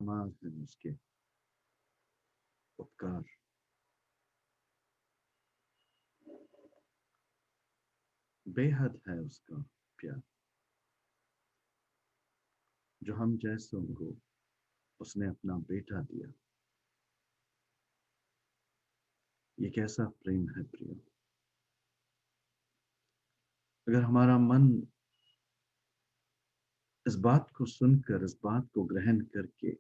कमाल है उसके उपकार। बेहद है उसका प्यार, जो हम जैसों को उसने अपना बेटा दिया। ये कैसा प्रेम है प्रिय। अगर हमारा मन इस बात को सुनकर, इस बात को ग्रहण करके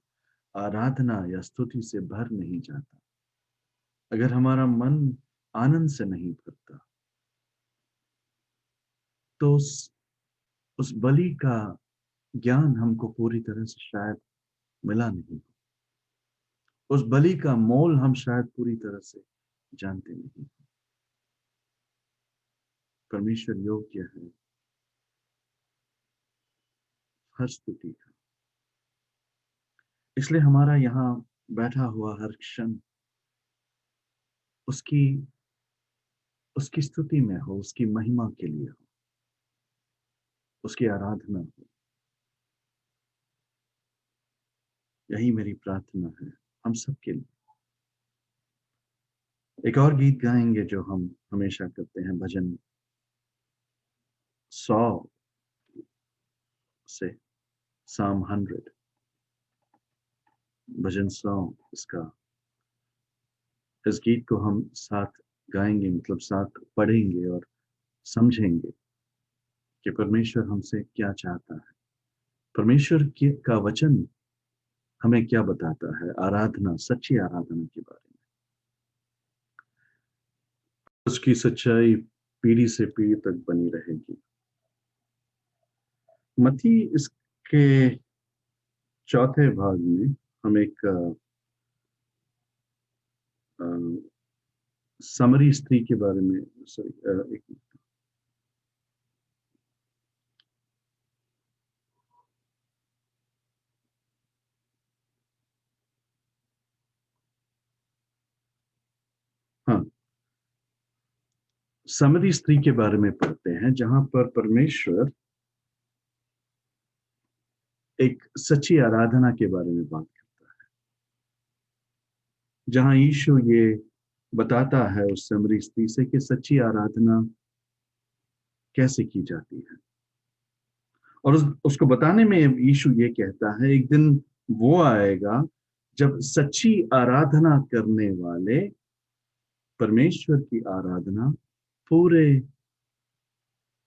आराधना या स्तुति से भर नहीं जाता, अगर हमारा मन आनंद से नहीं भरता, तो उस बलि का ज्ञान हमको पूरी तरह से शायद मिला नहीं। उस बलि का मोल हम शायद पूरी तरह से जानते नहीं। परमेश्वर योग्य है हर स्तुति का। इसलिए हमारा यहाँ बैठा हुआ हर क्षण उसकी उसकी स्तुति में हो, उसकी महिमा के लिए हो, उसकी आराधना हो। यही मेरी प्रार्थना है हम सबके लिए। एक और गीत गाएंगे जो हम हमेशा करते हैं, भजन 100 से, साम 100, भजन 100 इसका। इस गीत को हम साथ गाएंगे, मतलब साथ पढ़ेंगे और समझेंगे कि परमेश्वर हमसे क्या चाहता है, परमेश्वर का वचन हमें क्या बताता है आराधना, सच्ची आराधना के बारे में। उसकी सच्चाई पीढ़ी से पीढ़ी तक बनी रहेगी। मत्ती इसके चौथे भाग में हम एक समरी स्त्री के बारे में, सॉरी, एक हाँ, समरी स्त्री के बारे में पढ़ते हैं, जहां पर परमेश्वर एक सच्ची आराधना के बारे में बात करता है, जहां यीशु ये बताता है उस समरी स्त्री से कि सच्ची आराधना कैसे की जाती है। और उसको बताने में यीशु ये कहता है, एक दिन वो आएगा जब सच्ची आराधना करने वाले परमेश्वर की आराधना पूरे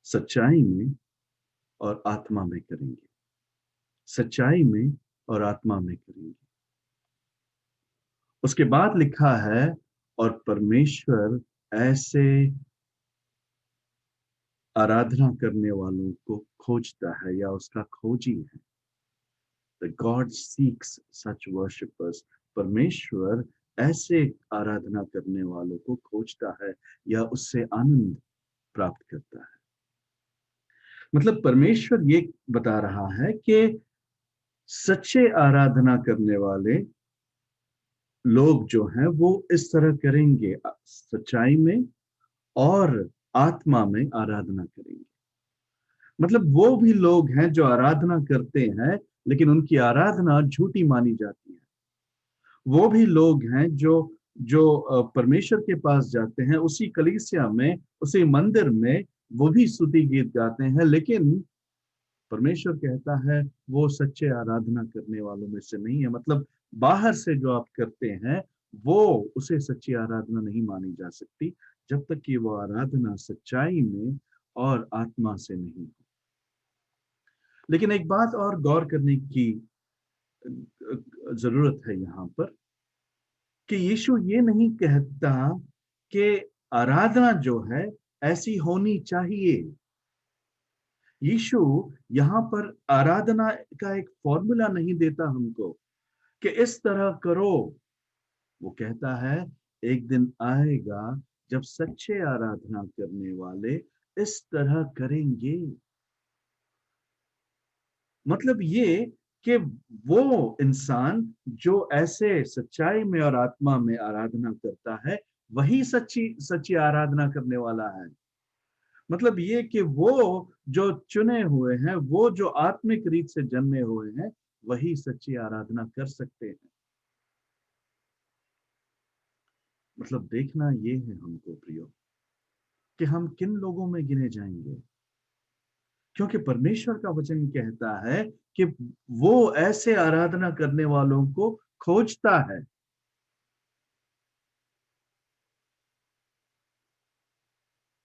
सच्चाई में और आत्मा में करेंगे, सच्चाई में और आत्मा में करेंगे। उसके बाद लिखा है, और परमेश्वर ऐसे आराधना करने वालों को खोजता है या उसका खोजी है। The God seeks such worshippers. परमेश्वर ऐसे आराधना करने वालों को खोजता है या उससे आनंद प्राप्त करता है। मतलब परमेश्वर ये बता रहा है कि सच्चे आराधना करने वाले लोग जो हैं वो इस तरह करेंगे, सच्चाई में और आत्मा में आराधना करेंगे। मतलब वो भी लोग हैं जो आराधना करते हैं लेकिन उनकी आराधना झूठी मानी जाती है। वो भी लोग हैं जो जो परमेश्वर के पास जाते हैं, उसी कलीसिया में, उसी मंदिर में वो भी स्तुति गीत गाते हैं, लेकिन परमेश्वर कहता है वो सच्चे आराधना करने वालों में से नहीं है। मतलब बाहर से जो आप करते हैं वो उसे सच्ची आराधना नहीं मानी जा सकती, जब तक कि वो आराधना सच्चाई में और आत्मा से नहीं हो। लेकिन एक बात और गौर करने की जरूरत है यहाँ पर, कि यीशु ये नहीं कहता कि आराधना जो है ऐसी होनी चाहिए। यीशु यहाँ पर आराधना का एक फॉर्मूला नहीं देता हमको कि इस तरह करो। वो कहता है एक दिन आएगा जब सच्चे आराधना करने वाले इस तरह करेंगे। मतलब ये कि वो इंसान जो ऐसे सच्चाई में और आत्मा में आराधना करता है, वही सच्ची सच्ची आराधना करने वाला है। मतलब ये कि वो जो चुने हुए हैं, वो जो आत्मिक रीत से जन्मे हुए हैं, वही सच्ची आराधना कर सकते हैं। मतलब देखना ये है हमको प्रियो, कि हम किन लोगों में गिने जाएंगे, क्योंकि परमेश्वर का वचन कहता है कि वो ऐसे आराधना करने वालों को खोजता है।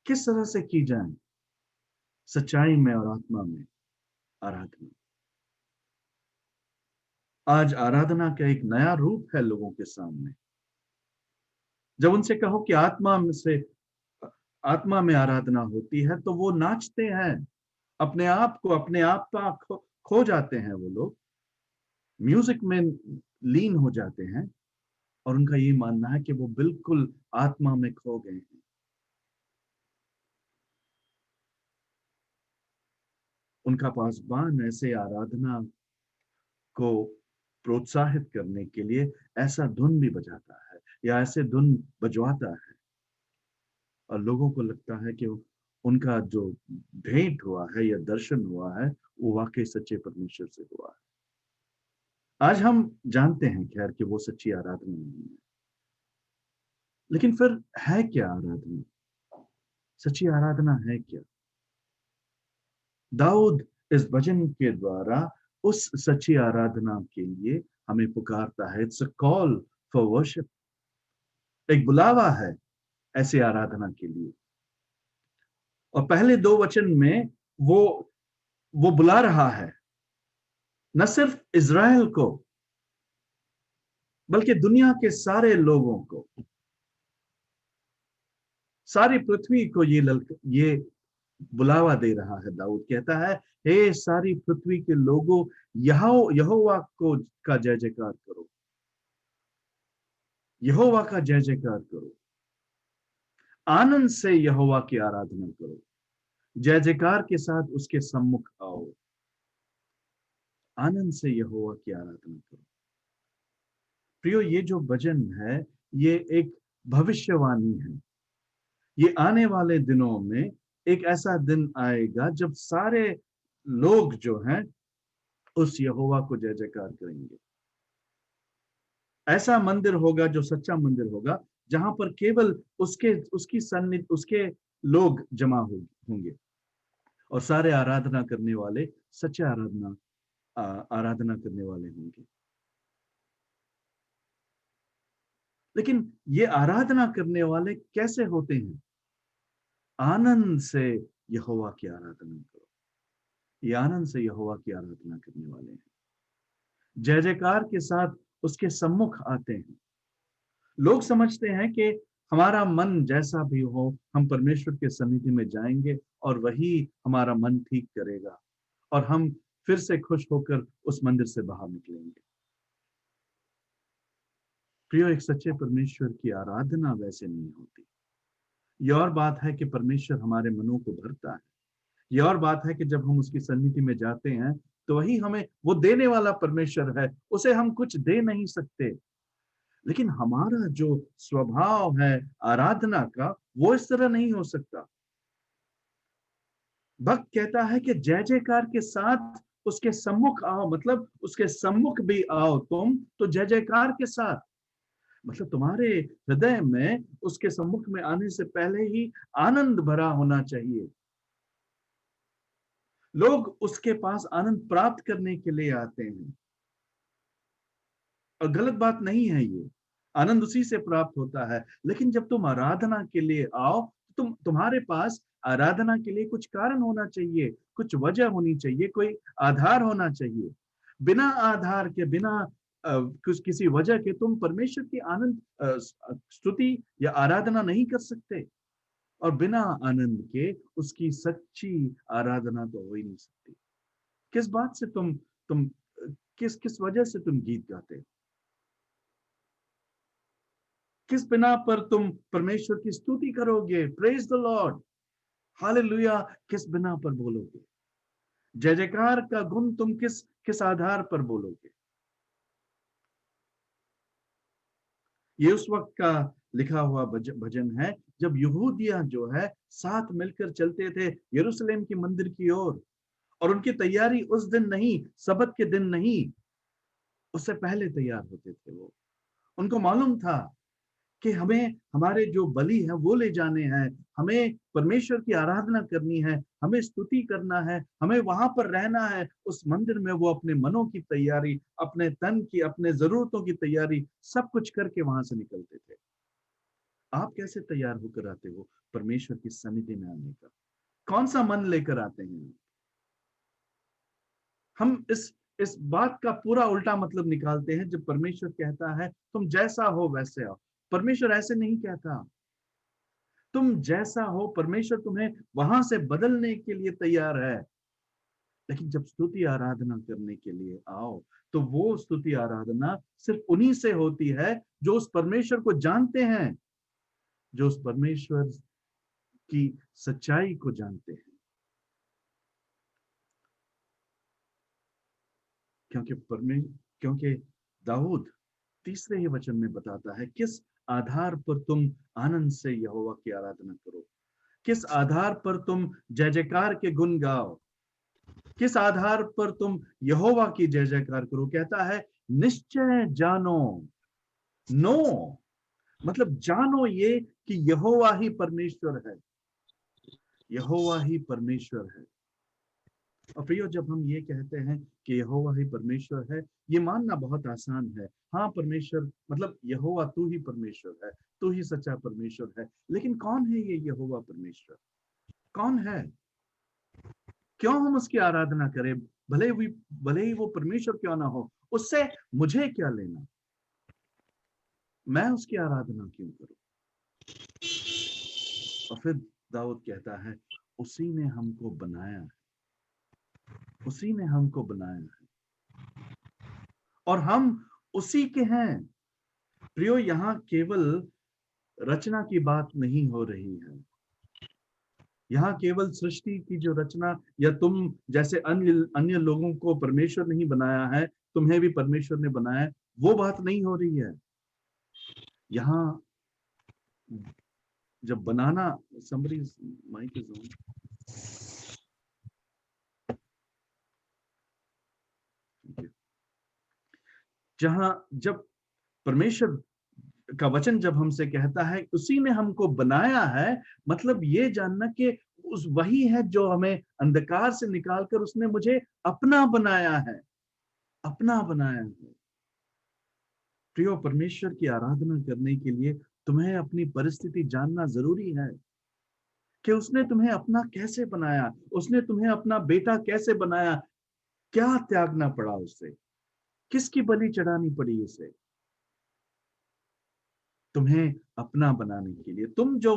किस तरह से की जाए? सच्चाई में और आत्मा में आराधना। आज आराधना का एक नया रूप है लोगों के सामने। जब उनसे कहो कि आत्मा में आराधना होती है, तो वो नाचते हैं, अपने आप को, अपने आप का खो जाते हैं। वो लोग म्यूजिक में लीन हो जाते हैं और उनका ये मानना है कि वो बिल्कुल आत्मा में खो गए हैं। उनका पासबान ऐसे आराधना को प्रोत्साहित करने के लिए ऐसा धुन भी बजाता है या ऐसे धुन बजवाता है, और लोगों को लगता है कि उनका जो भेंट हुआ है या दर्शन हुआ है, वो वाकई सच्चे परमेश्वर से हुआ है। आज हम जानते हैं खैर कि वो सच्ची आराधना नहीं है, लेकिन फिर है क्या आराधना? सच्ची आराधना है क्या? दाऊद इस भजन के द्वारा उस सच्ची आराधना के लिए हमें पुकारता है। It's a call for worship. एक बुलावा है ऐसी आराधना के लिए। और पहले दो वचन में वो वो बुला रहा है न सिर्फ इज़राइल को, बल्कि दुनिया के सारे लोगों को, सारी पृथ्वी को ये बुलावा दे रहा है। दाऊद कहता है, हे सारी पृथ्वी के लोगों, यहोवा को का जय जयकार करो, यहोवा का जय जयकार करो, आनंद से यहोवा की आराधना करो, जय जयकार के साथ उसके सम्मुख आओ, आनंद से यहोवा की आराधना करो। प्रियो, ये जो भजन है, ये एक भविष्यवाणी है। ये आने वाले दिनों में एक ऐसा दिन आएगा जब सारे लोग जो हैं उस यहोवा को जय जयकार करेंगे। ऐसा मंदिर होगा जो सच्चा मंदिर होगा, जहां पर केवल उसकी सन्निधि, उसके लोग जमा होंगे, और सारे आराधना करने वाले सच्चे आराधना करने वाले होंगे। लेकिन ये आराधना करने वाले कैसे होते हैं? आनंद से यहोवा की आराधना करो। ये आनंद से यहोवा की आराधना करने वाले हैं, जय जयकार के साथ उसके सम्मुख आते हैं। लोग समझते हैं कि हमारा मन जैसा भी हो, हम परमेश्वर के सन्निधि में जाएंगे और वही हमारा मन ठीक करेगा, और हम फिर से खुश होकर उस मंदिर से बाहर निकलेंगे। प्रियो, एक सच्चे परमेश्वर की आराधना वैसे नहीं होती। ये और बात है कि परमेश्वर हमारे मनों को भरता है। ये और बात है कि जब हम उसकी सन्निधि में जाते हैं, तो वही हमें, वो देने वाला परमेश्वर है, उसे हम कुछ दे नहीं सकते। लेकिन हमारा जो स्वभाव है आराधना का, वो इस तरह नहीं हो सकता। भक्त कहता है कि जय जयकार के साथ उसके सम्मुख आओ, मतलब उसके सम्मुख भी आओ तुम तो जय जयकार के साथ। मतलब तुम्हारे हृदय में उसके सम्मुख में आने से पहले ही आनंद भरा होना चाहिए। लोग उसके पास आनंद प्राप्त करने के लिए आते हैं, और गलत बात नहीं है ये। आनंद उसी से प्राप्त होता है। लेकिन जब तुम आराधना के लिए आओ, तो तुम्हारे पास आराधना के लिए कुछ कारण होना चाहिए, कुछ वजह होनी चाहिए, कोई आधार होना चाहिए। बिना आधार के, बिना कुछ किसी वजह के तुम परमेश्वर की आनंद स्तुति या आराधना नहीं कर सकते। और बिना आनंद के उसकी सच्ची आराधना तो हो ही नहीं सकती। किस बात से तुम किस किस वजह से तुम गीत गाते हो? किस बिना पर तुम परमेश्वर की स्तुति करोगे? प्रेज द लॉर्ड, हालेलुया किस बिना पर बोलोगे? जय जयकार का गुण तुम किस किस आधार पर बोलोगे? ये उस वक्त का लिखा हुआ भजन है, जब यहूदिया जो है साथ मिलकर चलते थे यरूशलेम की मंदिर की ओर, और उनकी तैयारी उस दिन नहीं, सबत के दिन नहीं, उससे पहले तैयार होते थे वो। उनको मालूम था कि हमें हमारे जो बलि है वो ले जाने हैं, हमें परमेश्वर की आराधना करनी है, हमें स्तुति करना है, हमें वहां पर रहना है उस मंदिर में। वो अपने मनों की तैयारी, अपने तन की, अपने जरूरतों की तैयारी सब कुछ करके वहां से निकलते थे। आप कैसे तैयार होकर आते हो परमेश्वर की सन्निधि में आने का? कौन सा मन लेकर आते हैं? हम इस बात का पूरा उल्टा मतलब निकालते हैं जब परमेश्वर कहता है तुम जैसा हो वैसे आओ। परमेश्वर ऐसे नहीं कहता। तुम जैसा हो, परमेश्वर तुम्हें वहां से बदलने के लिए तैयार है। लेकिन जब स्तुति आराधना करने के लिए आओ, तो वो स्तुति आराधना सिर्फ उन्हीं से होती है जो उस परमेश्वर को जानते हैं, जो उस परमेश्वर की सच्चाई को जानते हैं। क्योंकि दाऊद तीसरे ही वचन में बताता है, किस आधार पर तुम आनंद से यहोवा की आराधना करो, किस आधार पर तुम जय जयकार के गुण गाओ, किस आधार पर तुम यहोवा की जय जयकार करो। कहता है निश्चय जानो, नो मतलब जानो ये कि यहोवा ही परमेश्वर है, यहोवा ही परमेश्वर है। और प्रियो, जब हम ये कहते हैं कि यहोवा ही परमेश्वर है, ये मानना बहुत आसान है। हाँ, परमेश्वर मतलब यहोवा तू ही परमेश्वर है, तू ही सच्चा परमेश्वर है। लेकिन कौन है ये यहोवा परमेश्वर? कौन है? क्यों हम उसकी आराधना करें? भले ही वो परमेश्वर क्यों ना हो, उससे मुझे क्या लेना? मैं उसकी आराधना क्यों करूं? और फिर दाऊद कहता है उसी ने हमको बनाया है, उसी ने हमको बनाया है और हम उसी के हैं। प्रियो, यहाँ केवल रचना की बात नहीं हो रही है। यहाँ केवल सृष्टि की जो रचना, या तुम जैसे अन्य अन्य लोगों को परमेश्वर नहीं बनाया है, तुम्हें भी परमेश्वर ने बनाया है, वो बात नहीं हो रही है। यहाँ जब बनाना, somebody mic is on, जहां जब परमेश्वर का वचन जब हमसे कहता है उसी ने हमको बनाया है, मतलब ये जानना कि उस वही है जो हमें अंधकार से निकालकर उसने मुझे अपना बनाया है, अपना बनाया है। प्रियो, परमेश्वर की आराधना करने के लिए तुम्हें अपनी परिस्थिति जानना जरूरी है कि उसने तुम्हें अपना कैसे बनाया, उसने तुम्हें अपना बेटा कैसे बनाया, क्या त्यागना पड़ा उसे, किसकी बलि चढ़ानी पड़ी उसे तुम्हें अपना बनाने के लिए। तुम जो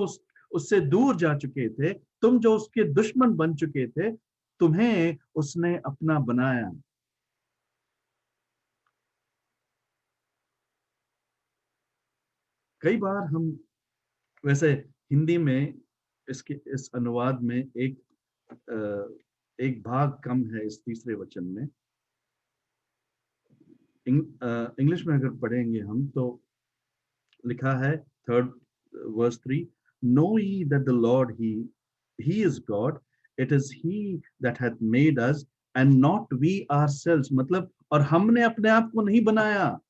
उससे दूर जा चुके थे, तुम जो उसके दुश्मन बन चुके थे, तुम्हें उसने अपना बनाया। कई बार हम, वैसे हिंदी में इसके इस अनुवाद में एक भाग कम है इस तीसरे वचन में। इंग्लिश में अगर पढ़ेंगे हम तो लिखा है, third verse 3, no ye that the Lord he is God, it is he that hath made us and not we ourselves। मतलब और हमने अपने आप को नहीं बनाया।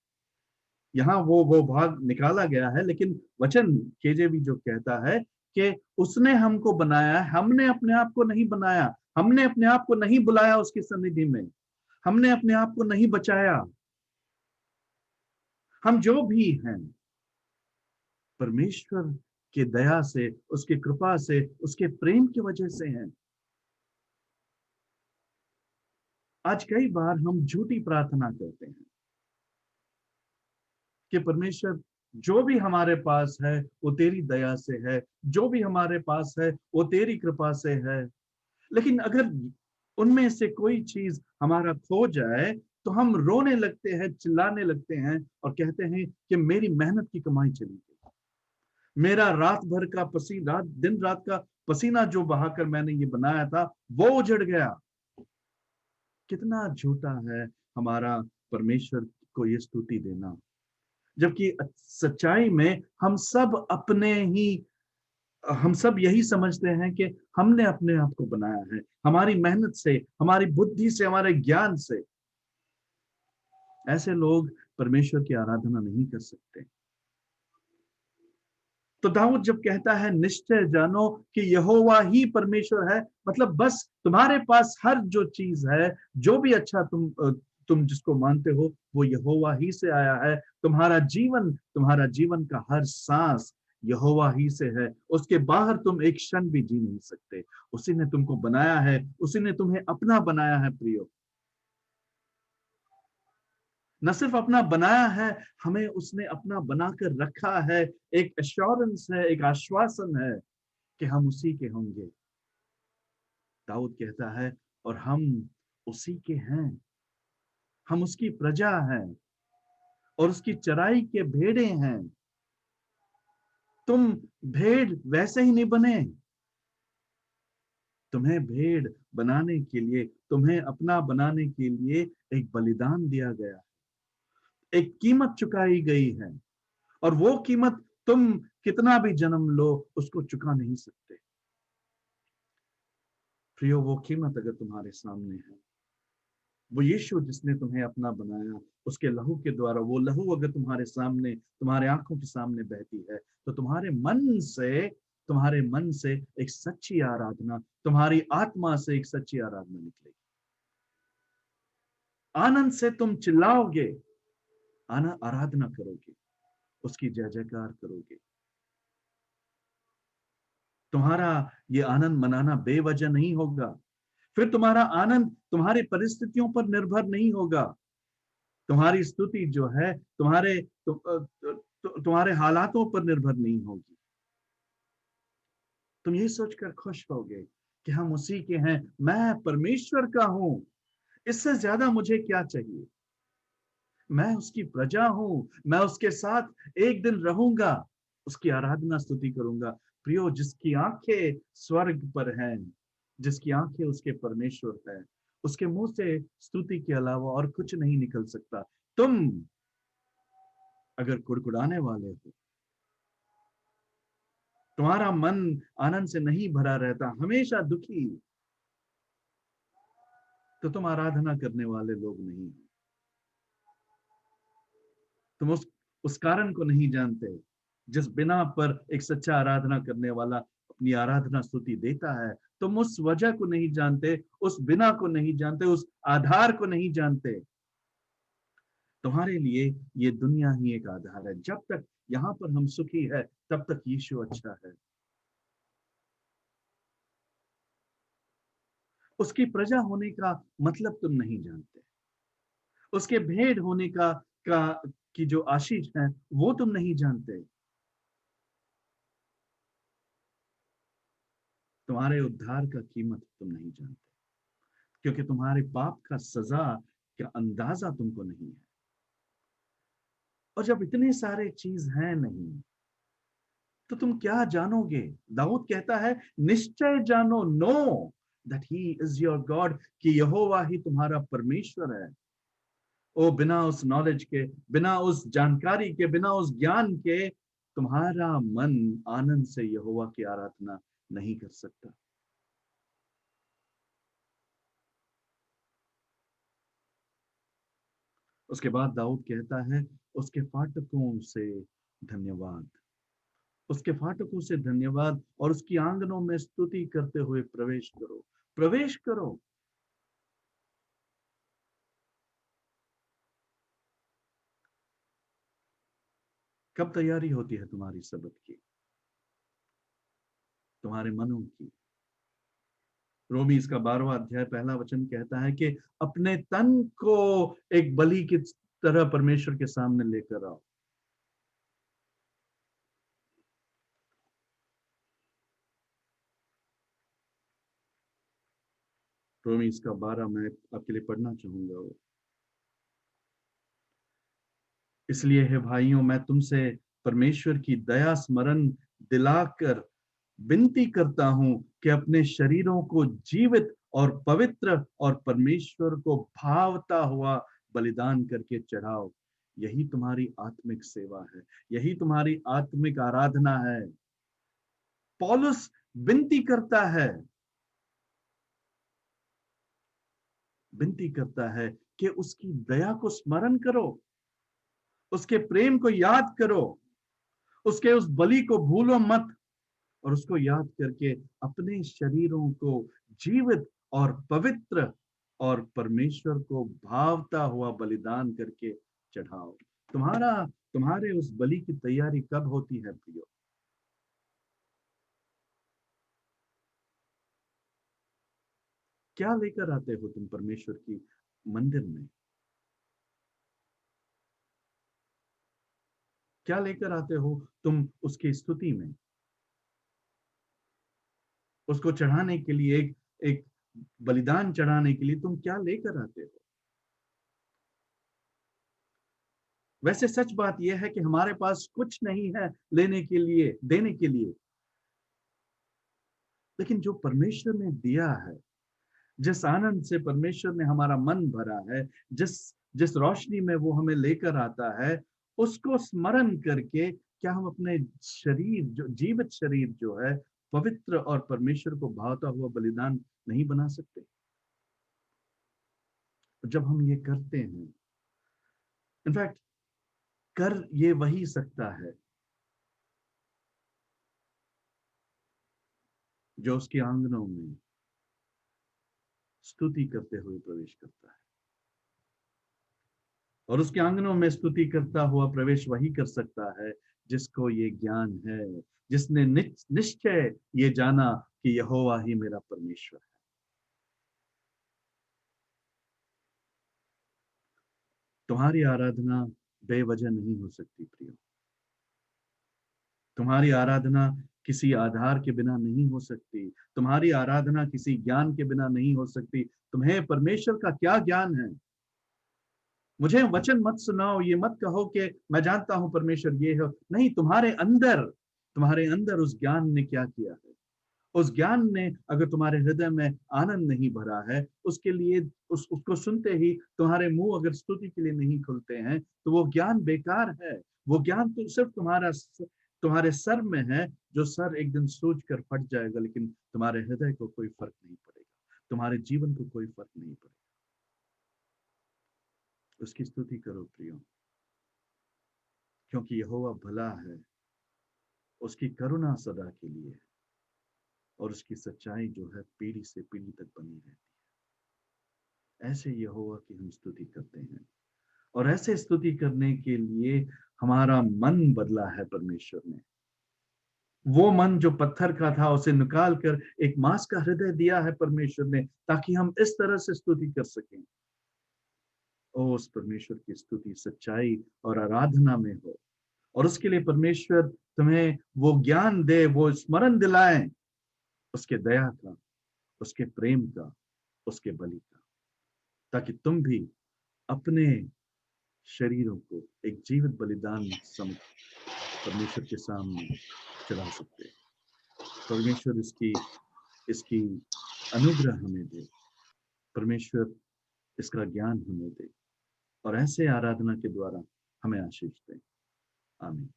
यहाँ वो भाग निकाला गया है, लेकिन वचन केजेवी जो कहता है कि उसने हमको बनाया, हमने अपने आप को नहीं बनाया, हमने अपने आप को नहीं बुलाया उसकी सन्निधि में, हमने अपने आप को नहीं बचाया। हम जो भी हैं परमेश्वर के दया से, उसके कृपा से, उसके प्रेम की वजह से हैं। आज कई बार हम झूठी प्रार्थना करते हैं कि परमेश्वर, जो भी हमारे पास है वो तेरी दया से है, जो भी हमारे पास है वो तेरी कृपा से है। लेकिन अगर उनमें से कोई चीज हमारा खो जाए तो हम रोने लगते हैं, चिल्लाने लगते हैं और कहते हैं कि मेरी मेहनत की कमाई चली गई, मेरा रात भर का पसीना, दिन रात का पसीना जो बहाकर मैंने ये बनाया था वो उजड़ गया। कितना झूठा है हमारा परमेश्वर को ये स्तुति देना, जबकि सच्चाई में हम सब यही समझते हैं कि हमने अपने आप को बनाया है, हमारी मेहनत से, हमारी बुद्धि से, हमारे ज्ञान से। ऐसे लोग परमेश्वर की आराधना नहीं कर सकते। तो दाऊद जब कहता है निश्चय जानो कि यहोवा ही परमेश्वर है, मतलब बस तुम्हारे पास हर जो चीज है, जो भी अच्छा तुम जिसको मानते हो, वो यहोवा ही से आया है। तुम्हारा जीवन का हर सांस यहोवा ही से है। उसके बाहर तुम एक क्षण भी जी नहीं सकते। उसी ने तुमको बनाया है, उसी ने तुम्हें अपना बनाया है प्रियो। न सिर्फ अपना बनाया है, हमें उसने अपना बनाकर रखा है। एक एश्योरेंस है, एक आश्वासन है कि हम उसी के होंगे। दाऊद कहता है और हम उसी के हैं, हम उसकी प्रजा हैं और उसकी चराई के भेड़े हैं। तुम भेड़ वैसे ही नहीं बने। तुम्हें भेड़ बनाने के लिए, तुम्हें अपना बनाने के लिए एक बलिदान दिया गया, एक कीमत चुकाई गई है। और वो कीमत तुम कितना भी जन्म लो, उसको चुका नहीं सकते। प्रियो, वो कीमत अगर तुम्हारे सामने है, वो यीशु जिसने तुम्हें अपना बनाया, उसके लहू के द्वारा, वो लहू अगर तुम्हारे सामने, तुम्हारे आंखों के सामने बहती है, तो तुम्हारे मन से एक सच्ची आराधना, तुम्हारी आत्मा से एक सच्ची आराधना निकलेगी। आनंद से तुम चिल्लाओगे, आराधना करोगे, उसकी जय जयकार करोगे। तुम्हारा ये आनंद मनाना बेवजह नहीं होगा। फिर तुम्हारा आनंद तुम्हारी परिस्थितियों पर निर्भर नहीं होगा। तुम्हारी स्तुति जो है तुम्हारे हालातों पर निर्भर नहीं होगी। तुम ये सोचकर खुश होगे कि हम उसी के हैं, मैं परमेश्वर का हूं, इससे ज्यादा मुझे क्या चाहिए। मैं उसकी प्रजा हूं, मैं उसके साथ एक दिन रहूंगा, उसकी आराधना स्तुति करूंगा। प्रियो, जिसकी आंखें स्वर्ग पर हैं, जिसकी आंखें उसके परमेश्वर है, उसके मुंह से स्तुति के अलावा और कुछ नहीं निकल सकता। तुम अगर कुड़कुड़ाने वाले हो, तुम्हारा मन आनंद से नहीं भरा रहता, हमेशा दुखी, तो तुम आराधना करने वाले लोग नहीं हो। तुम उस कारण को नहीं जानते जिस बिना पर एक सच्चा आराधना करने वाला अपनी आराधना स्तुति देता है। तुम उस वजह को नहीं जानते, उस बिना को नहीं जानते, उस आधार को नहीं जानते। तुम्हारे लिए ये दुनिया ही एक आधार है। जब तक यहाँ पर हम सुखी है, तब तक यीशु अच्छा है। उसकी प्रजा होने का मतलब तुम नहीं जानते। उसके भेड़ होने का की जो आशीष है, वो तुम नहीं जानते। तुम्हारे उद्धार का कीमत तुम नहीं जानते, क्योंकि तुम्हारे पाप का सजा का अंदाजा तुमको नहीं है। और जब इतने सारे चीज हैं नहीं, तो तुम क्या जानोगे। दाऊद कहता है निश्चय जानो, know that he is your God, कि यहोवा ही तुम्हारा परमेश्वर है। ओ, बिना उस नॉलेज के, बिना उस जानकारी के, बिना उस ज्ञान के, तुम्हारा मन आनंद से यहोवा की आराधना नहीं कर सकता। उसके बाद दाऊद कहता है उसके फाटकों से धन्यवाद, उसके फाटकों से धन्यवाद, और उसकी आंगनों में स्तुति करते हुए प्रवेश करो, प्रवेश करो। कब तैयारी होती है तुम्हारी सबक की, तुम्हारे मनों की। रोमी इसका 12वां अध्याय पहला वचन कहता है कि अपने तन को एक बलि की तरह परमेश्वर के सामने लेकर आओ। रोमी इसका 12 मैं आपके लिए पढ़ना चाहूंगा। इसलिए है भाइयों, मैं तुमसे परमेश्वर की दया स्मरण दिलाकर विनती करता हूं कि अपने शरीरों को जीवित और पवित्र और परमेश्वर को भावता हुआ बलिदान करके चढ़ाओ। यही तुम्हारी आत्मिक सेवा है, यही तुम्हारी आत्मिक आराधना है। पौलुस विनती करता है विनती करता है कि उसकी दया को स्मरण करो, उसके प्रेम को याद करो, उसके उस बलि को भूलो मत, और उसको याद करके अपने शरीरों को जीवित और पवित्र और परमेश्वर को भावता हुआ बलिदान करके चढ़ाओ। तुम्हारे उस बलि की तैयारी कब होती है प्रियो? क्या लेकर आते हो तुम परमेश्वर की मंदिर में? क्या लेकर आते हो तुम उसकी स्तुति में? उसको चढ़ाने के लिए, एक एक बलिदान चढ़ाने के लिए तुम क्या लेकर आते हो? वैसे सच बात यह है कि हमारे पास कुछ नहीं है लेने के लिए, देने के लिए, लेकिन जो परमेश्वर ने दिया है, जिस आनंद से परमेश्वर ने हमारा मन भरा है, जिस जिस रोशनी में वो हमें लेकर आता है, उसको स्मरण करके क्या हम अपने शरीर, जो जीवित शरीर जो है, पवित्र और परमेश्वर को भावता हुआ बलिदान नहीं बना सकते? जब हम ये करते हैं, इनफैक्ट कर ये वही सकता है जो उसके आंगनों में स्तुति करते हुए प्रवेश करता है। और उसके आंगनों में स्तुति करता हुआ प्रवेश वही कर सकता है जिसको ये ज्ञान है, जिसने निश्चय ये जाना कि यहोवा ही मेरा परमेश्वर है। तुम्हारी आराधना बेवजह नहीं हो सकती प्रियो। तुम्हारी आराधना किसी आधार के बिना नहीं हो सकती। तुम्हारी आराधना किसी ज्ञान के बिना नहीं हो सकती। तुम्हें परमेश्वर का क्या ज्ञान है? मुझे वचन मत सुनाओ, ये मत कहो कि मैं जानता हूं परमेश्वर ये है। नहीं, तुम्हारे अंदर उस ज्ञान ने क्या किया है? उस ज्ञान ने अगर तुम्हारे हृदय में आनंद नहीं भरा है, उसके लिए उसको सुनते ही तुम्हारे मुंह अगर स्तुति के लिए नहीं खुलते हैं, तो वो ज्ञान बेकार है। वो ज्ञान तो सिर्फ तुम्हारे सर में है, जो सर एक दिन सूज कर फट जाएगा, लेकिन तुम्हारे हृदय को कोई फर्क नहीं पड़ेगा, तुम्हारे जीवन को कोई फर्क नहीं पड़ेगा। उसकी स्तुति करो प्रियो, क्योंकि यहोवा भला है, उसकी करुणा सदा के लिए है, और उसकी सच्चाई जो है पीढ़ी से पीढ़ी तक बनी रहती है। ऐसे यहोवा की हम स्तुति करते हैं, और ऐसे स्तुति करने के लिए हमारा मन बदला है परमेश्वर ने। वो मन जो पत्थर का था, उसे निकाल कर एक मांस का हृदय दिया है परमेश्वर ने, ताकि हम इस तरह से स्तुति कर सकें। ओ, उस परमेश्वर की स्तुति सच्चाई और आराधना में हो, और उसके लिए परमेश्वर तुम्हें वो ज्ञान दे, वो स्मरण दिलाए उसके दया का, उसके प्रेम का, उसके बलि का, ताकि तुम भी अपने शरीरों को एक जीवित बलिदान समझ परमेश्वर के सामने चढ़ा सकते हैं। परमेश्वर इसकी इसकी अनुग्रह हमें दे, परमेश्वर इसका ज्ञान हमें दे, और ऐसे आराधना के द्वारा हमें आशीष दे। आमीन।